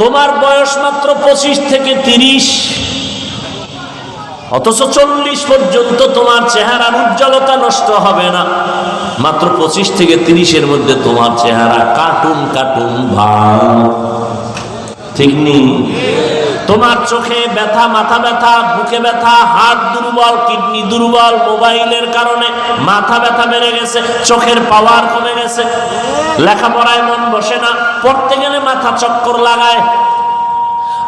তোমার বয়স মাত্র 25 থেকে 30, অথচ 40 পর্যন্ত তোমার চেহারার উজ্জ্বলতা নষ্ট হবে না। মাত্র 25 থেকে 30-এর মধ্যে তোমার চেহারা কার্টুন কার্টুন ভাব, ঠিক নেই? তোমার চোখে ব্যথা, মাথা ব্যথা, বুকে ব্যথা, হার্ট দুর্বল, কিডনি দুর্বল, মোবাইলের কারণে মাথা ব্যথা বেড়ে গেছে, চোখের পাওয়ার কমে গেছে, লেখাপড়ায় মন বসে না, পড়তে গেলে মাথা চক্কর লাগায়।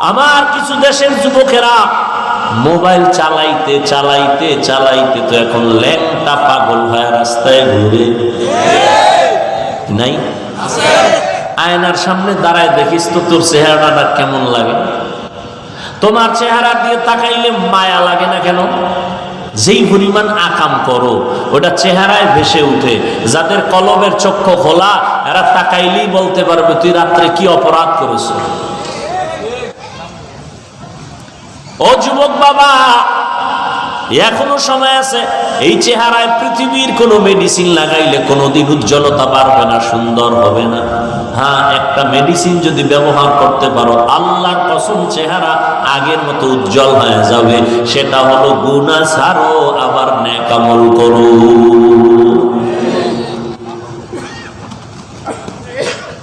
আমার কিছু দেশের যুবকেরা মোবাইল চালাইতে চালাইতে চালাইতে তো এখন ল্যাংটা পাগল হয়ে রাস্তায় ঘুরে, নাই? আয়নার সামনে দাঁড়ায় দেখিস তো তোর চেহারাটা কেমন লাগে। তোমার চেহারা দিয়ে তাকাইলে মায়া লাগে না কেন? যেই পরিমাণ আকাম করো ওটা চেহারায় ভেসে উঠে। যাদের কলবের চক্ষু খোলা এরা তাকাইলেই বলতে পারবে তুই রাত্রে কি অপরাধ করেছ। ও যুবক বাবা, এখনো সময় আছে। এই চেহারায় পৃথিবীর কোনো মেডিসিন লাগাইলে কোনোদিন উজ্জ্বলতা বাড়বে না, সুন্দর হবে না। হ্যাঁ, একটা মেডিসিন যদি ব্যবহার করতে পারো, আল্লাহর কসম চেহারা আগের মতো উজ্জ্বল হয়ে যাবে। সেটা হলো গুনাহ ছাড়ো, আবার নেক আমল করো।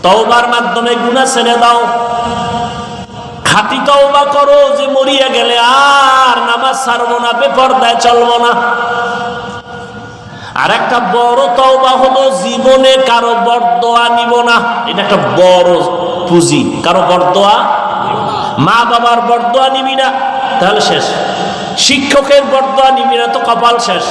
তওবার মাধ্যমে গুনাহ ছেড়ে দাও, খাঁটি তওবা করো যে মরিয়া গেলে আর নামাজ ছাড়বো না, বেপরদায় চলবো না। আর একটা বড় তওবা হলো জীবনে কারো বরদোয়া নিব না। এটা একটা বড় পুঁজি, কারো বরদোয়া, মা বাবার বরদোয়া নিবি না, তাহলে শেষ। শিক্ষকের বরদোয়া নিবি না তো কপাল শেষ।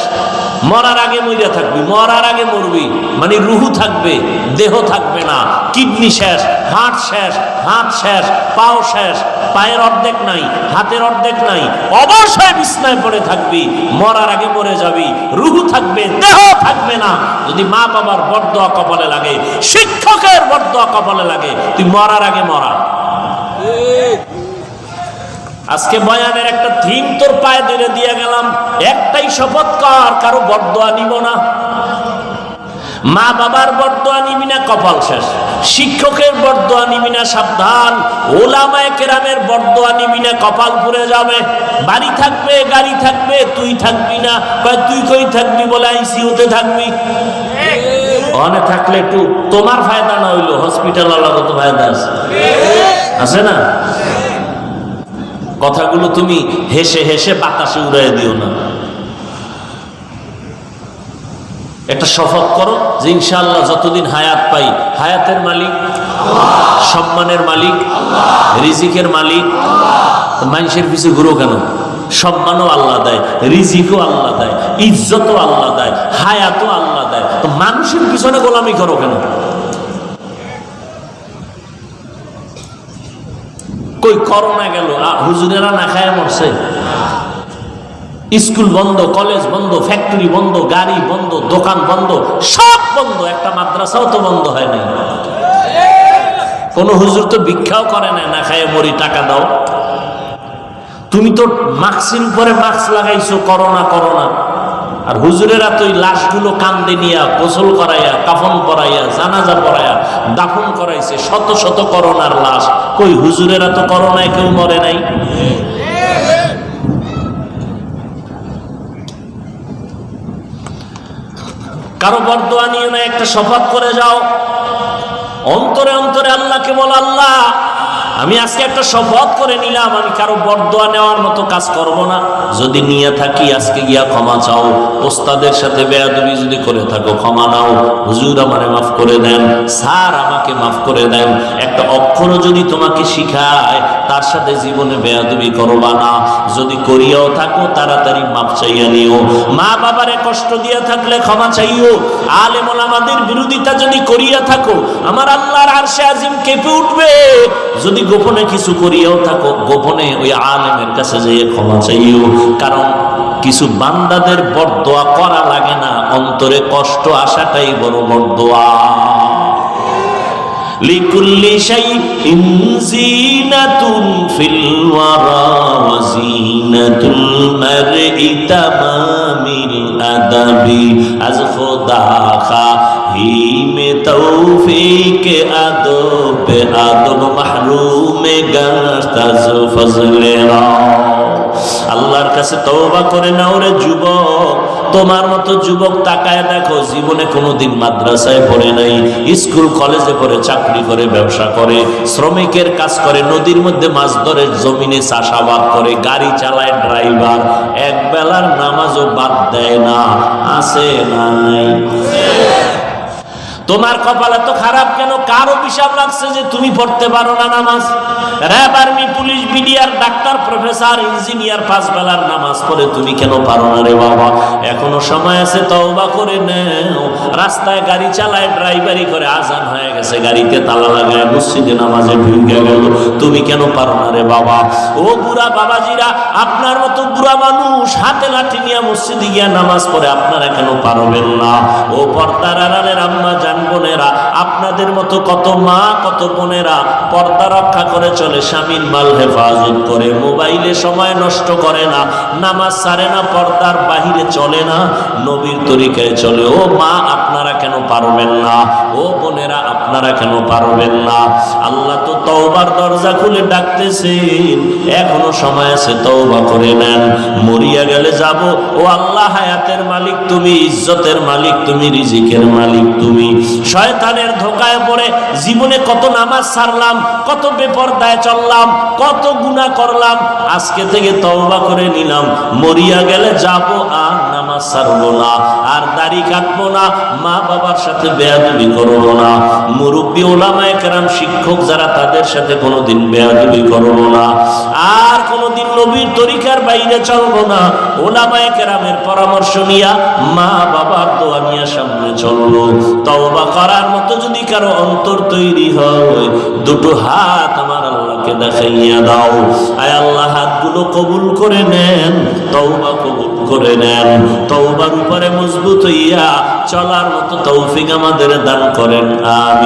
মরার আগে মরিয়া থাকবি, মরার আগে মরবি, মানে রুহু থাকবে, দেহ থাকবে না। কিডনি শেষ, হার্ট শেষ, হাত শেষ, পাও শেষ, পায়ের অর্ধেক নাই, হাতের অর্ধেক নাই, অবশ্যই বিছনায় পড়ে থাকবি। মরার আগে মরে যাবি, রুহু থাকবে, দেহ থাকবে না। যদি মা বাবার বরদোয়া কপালে লাগে, শিক্ষকের বরদোয়া কপালে লাগে, তুই মরার আগে মরা। আজকে বয়ানের একটা থিম তোর পায়ে ধরে দিয়ে গেলাম, একটাই শপথ কর, কারো বরদোয়া নিব না। মা বাবার বরদোয়া নিবি না, কপাল শেষ। শিক্ষকের বরদোয়া নিবি না, সাবধান। ওলামায়ে কেরামের বরদোয়া নিবি না, কপাল পুড়ে যাবে। বাড়ি থাকবে, গাড়ি থাকবে, তুই থাকবি না। কয় তুই কই থাকবি বলে আইসিইউতে থাকবি। ওখানে থাকলে একটু তোমার ফায়দা না হইলো হসপিটাল আলাদা তো ফায়দা আছে, আছে না? কথাগুলো তুমি হেসে হেসে বাতাসে উড়াই দিও না। একটা শপথ করো যে ইনশাআল্লাহ যতদিন হায়াত পাই, হায়াতের মালিক আল্লাহ, সম্মানের মালিক আল্লাহ, রিজিকের মালিক আল্লাহ। মানুষের পিছু ঘুরো কেন? সম্মানও আল্লাহ দেয়, রিজিকও আল্লাহ দেয়, ইজ্জতও আল্লাহ দেয়, হায়াতও আল্লাহ দেয়, তো মানুষের পিছনে গোলামি করো কেন? কই করোনা গেল, হুজুরেরা না খায় মরছে। স্কুল বন্ধ, কলেজ বন্ধ, ফ্যাক্টরি বন্ধ, গাড়ি বন্ধ, দোকান বন্ধ, সব বন্ধ। একটা মাদ্রাসাও তো বন্ধ হয় নাই। কোন হুজুর তো ভিক্ষাও করে না, না খায় মরি টাকা দাও। তুমি তো মাস্কের উপরে মাস্ক লাগাইছো, করোনা করোনা। আর হুজুরেরা তো লাশগুলো কান্দে নিয়া, গোসল করাইয়া, কাফন পরাইয়া, জানাজা পরাইয়া দাফন করাইছে শত শত করোনার লাশ। কই হুজুরেরা তো করোনায় কেউ মরে নাই। কারো বরদোয়া নিয়ে না, একটা শপথ করে যাও। অন্তরে অন্তরে আল্লাহকে বল, আল্লাহ আমি আজকে একটা শপথ করে নিলাম, আমি কারো বরদোয়া নেওয়ার মতো কাজ করব না। যদি নিয়ে থাকি আজকে গিয়া ক্ষমা চাও। ওস্তাদের সাথে বেয়াদবি যদি করে থাকো ক্ষমা নাও। হুজুর আমারে মাফ করে দেন, স্যার আমাকে মাফ করে দেন। একটা অক্ষরও যদি তোমাকে শিখায় তার সাথে জীবনে বেয়াদবি করবা না। যদি করিয়াও থাকো তাড়াতাড়ি মাফ চাইয়া নিও। মা বাবারে কষ্ট দিয়া থাকলে ক্ষমা চাইও। আলেম ওলামাদের বিরোধিতা যদি করিয়া থাকো, আমার আল্লাহর আরশে আজিম কেঁপে উঠবে। যদি গোপনে কিছু করিয়াও থাকো, গোপনে ওই আলেমের কাছে যেয়ে ক্ষমা চাইও। কারণ কিছু বান্দাদের বরদোয়া করা লাগে না, অন্তরে কষ্ট আসাটাই বড় বরদোয়া। লিকুল্লি শাইইন জিনাতুন ফিল ওয়ারা ওয়া জিনাতুল মারই তামামিল আদাবি। আজ খোদা খাহি মে তৌফিক আদব আদব মাহরুমে গুনেগার ফজলে আল্লাহর কাছে তওবা করে নাও রে যুবক। তোমার মতো যুবক তাকায় দেখো, জীবনে কোনোদিন মাদ্রাসায় পড়ে নাই, স্কুল কলেজে পড়ে, চাকরি করে, ব্যবসা করে, শ্রমিকের কাজ করে, নদীর মধ্যে মাছ ধরে, জমিনে চাষাবাদ করে, গাড়ি চালায়, ড্রাইভার, এক বেলার নামাজও বাদ দেয় না। আছে না নাই? তোমার কপাল এত খারাপ কেন? কার অভিশাপ লাগছে যে তুমি পড়তে পারো না নামাজ? RAB, army, police, BDR, doctor, professor, engineer 5 বেলার নামাজ পড়ে, তুমি কেন পারো না রে বাবা? এখনো সময় আছে, তওবা করে নাও। রাস্তায় গাড়ি চালায়, ড্রাইভারি করে, আজান হয়ে গেছে, গাড়িতে তালা লাগায়, মসজিদে নামাজে ঢুকে গেল, তুমি কেন পারো না রে বাবা? ও বুড়া বাবাজিরা, আপনার মতো বুড়া মানুষ হাতে লাঠি নিয়ে মসজিদে গিয়া নামাজ পড়ে, আপনারা কেন পারবেন না? ও পর্দার আড়ালের আম্মা বোনেরা, আপনাদের মতো কত মা, কত বোনেরা পর্দা রক্ষা করে চলে, স্বামীর মাল হেফাজত করে, মোবাইলে সময় নষ্ট করে না, নামাজ ছাড়ে না, পর্দার বাহিরে চলে না, নবীর তরিকায় চলে। ও মা, আপনারা কেন পারবেন না? ও বোনেরা, আপনারা কেন পারবেন না? আল্লাহ তো তওবার দরজা খুলে ডাকতেছেন, এখনো সময় আছে, তওবা করে নেন। মরিয়া গেলে যাব। ও আল্লাহ, হায়াতের মালিক তুমি, ইজ্জতের মালিক তুমি, রিজিকের মালিক তুমি। শয়তানের ধোকায় পড়ে জীবনে কত নামাজ ছাড়লাম, কত বেপরদায় চললাম, কত গুনাহ করলাম, আজকে থেকে তওবা করে নিলাম। মরিয়া গেলে যাব, আর নামাজ ছাড়বো না, আর দাড়ি কাটবো না, মা বাবার সাথে বেয়াদবি করবো না, মুরব্বী ওলামায়ে কেরাম, শিক্ষক যারা, তাদের সাথে কোনোদিন বেয়াদবি করবো না, আর কোনোদিন নবীর তরিকার বাইরে চলবো না। ওলামায়ে কেরামের পরামর্শ নিয়া, মা বাবার দোয়া নিয়ে সামনে চলবো। তওবা করার মতো যদি কারো অন্তর তৈরি হয়, দুটো হাত আমার আল্লাহকে দেখাইয়া দাও। আয় আল্লাহ, হাতগুলো কবুল করে নেন, তওবা কবুল করে নেন, তওবার উপরে মজবুত হইয়া চলার মতো তৌফিক আমাদের দান করেন। আমিন।